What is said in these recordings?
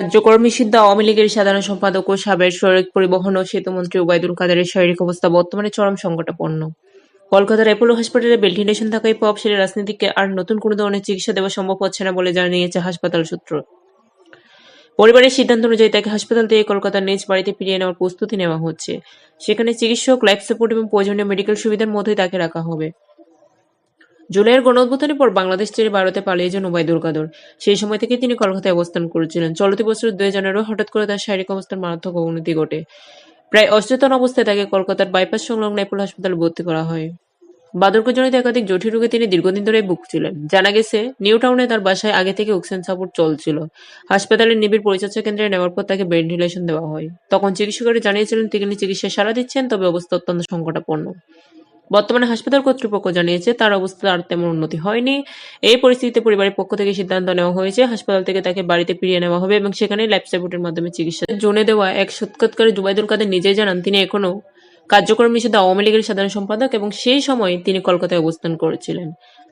কার্যক্রম নিষিদ্ধ আওয়ামী লীগের সাধারণ সম্পাদক ও সাবেক সড়ক পরিবহন ও সেতুমন্ত্রী ওবায়দুল কাদেরের শারীরিক অবস্থা বর্তমানে চরম সংকটাপন্ন। কলকাতার অ্যাপোলো হাসপাতালে ভেন্টিলেশন থাকায় প্রভাবশালী রাজনীতিককে আর নতুন কোনো ধরনের চিকিৎসা দেওয়া সম্ভব হচ্ছে না বলে জানিয়েছে হাসপাতাল সূত্র। পরিবারের সিদ্ধান্ত অনুযায়ী তাকে হাসপাতাল থেকে কলকাতার নিজ বাড়িতে ফিরিয়ে নেওয়ার প্রস্তুতি নেওয়া হচ্ছে। সেখানে চিকিৎসক, লাইফ সাপোর্ট এবং প্রয়োজনীয় মেডিকেল সুবিধার মধ্যেই তাকে রাখা হবে। জুলাইয়ের গণঅভ্যুত্থানের পর বাংলাদেশ ছেড়ে ভারতে পালিয়ে যান ওবায়দুল কাদের। সেই সময় থেকে তিনি কলকাতায় অবস্থান করেছিলেন। চলতি বছরের 2 জানুয়ারি হঠাৎ করে তার শারীরিক অবস্থার মারাত্মক অবনতি ঘটে। প্রায় অচেতন অবস্থায় তাকে কলকাতার বাইপাস সংলগ্ন অ্যাপোলো হাসপাতালে ভর্তি করা হয়। বার্ধক্যজনিত একাধিক জটিল রোগে তিনি দীর্ঘদিন ধরেই ভুগছিলেন। জানা গেছে, নিউ টাউনে তার বাসায় আগে থেকে অক্সিজেন সাপোর্ট চলছিল। হাসপাতালের নিবিড় পরিচর্যা কেন্দ্রে নেওয়ার পর তাকে ভেন্টিলেশন দেওয়া হয়। তখন চিকিৎসকেরা জানিয়েছিলেন তিনি চিকিৎসায় সাড়া দিচ্ছেন, তবে অবস্থা অত্যন্ত সংকটাপন্ন। বর্তমানে হাসপাতাল কর্তৃপক্ষ জানিয়েছে তার অবস্থা আর তেমন উন্নতি হয়নি। এই পরিস্থিতিতে পরিবারের পক্ষ থেকে সিদ্ধান্ত নেওয়া হয়েছে হাসপাতাল থেকে তাকে বাড়িতে ফিরিয়ে নেওয়া হবে এবং সেখানে লাইফ সাপোর্টের মাধ্যমে চিকিৎসা জোনে দেওয়া এক সাক্ষাৎকারে ওবায়দুল কাদের নিজেই জানান তিনি এখনো কার্যক্রম নিষিদ্ধ আওয়ামী লীগের সাধারণ সম্পাদক এবং সেই সময় তিনি কলকাতায় অবস্থান করেছিলেন।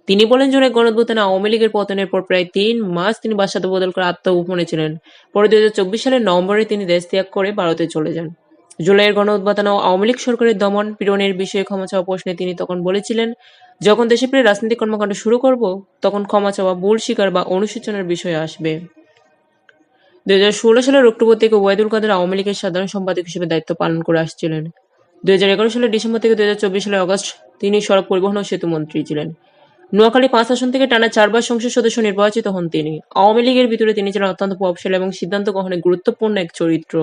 তিনি বলেন, জুলাই গণঅভ্যুত্থানে আওয়ামী লীগের পতনের পর প্রায় 3 মাস তিনি বাসা বদল করে আত্মগোপনে ছিলেন। পরে 2024 সালের নভেম্বরে তিনি দেশ ত্যাগ করে ভারতে চলে যান। জুলাইয়ের গণঅভ্যুত্থান ও আওয়ামী লীগ সরকারের দমন পীড়নের বিষয়ে ক্ষমা চাওয়া প্রশ্নে তিনি তখন বলেছিলেন, যখন দেশে ফিরে রাজনৈতিক কর্মকাণ্ড শুরু করব, তখন ক্ষমা চাওয়া, ভুল স্বীকার বা অনুশোচনার বিষয় আসবে। 2016 সালের অক্টোবর থেকে ওবায়দুল কাদের আওয়ামী লীগের সাধারণ সম্পাদক হিসেবে দায়িত্ব পালন করে আসছিলেন। 2011 সালের ডিসেম্বর থেকে 2024 সালের অগস্ট তিনি সড়ক পরিবহন ও সেতু মন্ত্রী ছিলেন। নোয়াখালী 5 আসন থেকে টানা 4 বার সংসদ সদস্য নির্বাচিত হন তিনি। আওয়ামী লীগের ভিতরে তিনি ছিলেন অত্যন্ত প্রভাবশালী এবং সিদ্ধান্ত গ্রহণে গুরুত্বপূর্ণ এক চরিত্র।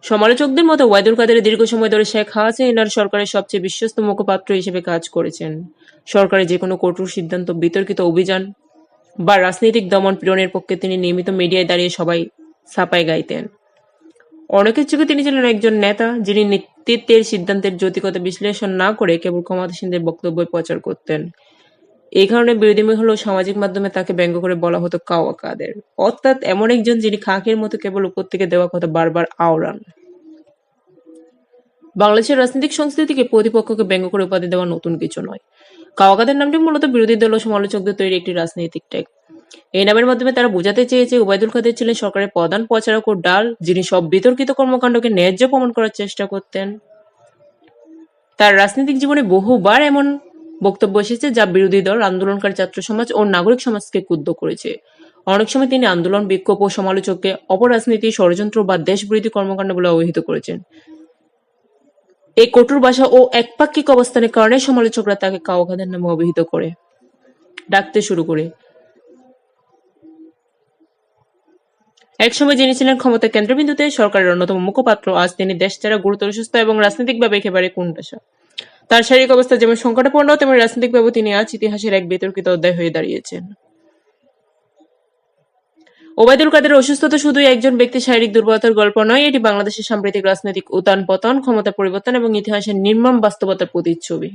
সমালোচকদের মতে ওবায়দুল কাদের দীর্ঘ সময় ধরে শেখ হাসিনার সরকারের সবচেয়ে বিশ্বস্ত মুখপাত্র হিসেবে কাজ করেছেন। সরকারের যেকোনো কঠোর সিদ্ধান্ত, বিতর্কিত অভিযান বা রাজনৈতিক দমন পীড়নের পক্ষে তিনি নিয়মিত মিডিয়ায় দাঁড়িয়ে সবাই ছাপায় গাইতেন। অনেকের চোখে তিনি ছিলেন একজন নেতা যিনি নেতৃত্বের সিদ্ধান্তের যৌক্তিকতা বিশ্লেষণ না করে কেবল ক্ষমতাসীনদের বক্তব্য প্রচার করতেন। এই কারণে বিরোধী মহল ও সামাজিক মাধ্যমে তাকে ব্যঙ্গ করে বলা হতো কাওয়া কাদের, অর্থাৎ এমন একজন যিনি খাঁকের মতো কেবল উপর থেকে দেওয়া কথা বারবার আওড়ান। বাংলাদেশের রাজনৈতিক সংস্কৃতিকে প্রতিপক্ষকে ব্যঙ্গ করে উপাধি দেওয়া নতুন কিছু নয়। কাওয়া কাদের নামটি মূলত বিরোধী দল ও সমালোচকদের তৈরি একটি রাজনৈতিক ট্যাগ। এই নামের মাধ্যমে তারা বোঝাতে চেয়েছে ওবায়দুল কাদের ছিলেন সরকারের প্রধান প্রচারক ও ডাল, যিনি সব বিতর্কিত কর্মকাণ্ডকে ন্যায্য প্রমাণ করার চেষ্টা করতেন। তার রাজনৈতিক জীবনে বহুবার এমন বক্তব্য এসেছে যা বিরোধী দল, আন্দোলনকারী ছাত্র সমাজ ও নাগরিক সমাজকে ক্ষুব্ধ করেছে। অনেক সময় তিনি আন্দোলন, বিক্ষোভ ও সমালোচককে অপরাজনীতি, ষড়যন্ত্র বা দেশবিরোধী কর্মকাণ্ড বলে অভিহিত করেছেন। এই কঠোর ভাষা ও একপাক্ষিক অবস্থানের কারণে সমালোচকরা তাকে কাওয়া কাদের নামে অভিহিত করে ডাকতে শুরু করে। একসময় যিনি ছিলেন ক্ষমতার কেন্দ্রবিন্দুতে, সরকারের অন্যতম মুখপাত্র, আজ তিনি দেশ ছাড়া গুরুতর অসুস্থ এবং রাজনৈতিকভাবে একেবারে কোণঠাসা। তার শারীরিক অবস্থা যেমন সংকটাপন্ন, তেমনি রাজনৈতিকভাবে তিনি আজ ইতিহাসের এক বিতর্কিত অধ্যায় হয়ে দাঁড়িয়েছেন। ওবায়দুল কাদের অসুস্থতা শুধুই একজন ব্যক্তির শারীরিক দুর্বলতার গল্প নয়, এটি বাংলাদেশের সাম্প্রতিক রাজনৈতিক উত্থান পতন, ক্ষমতা পরিবর্তন এবং ইতিহাসের নির্মম বাস্তবতার প্রতিচ্ছবি।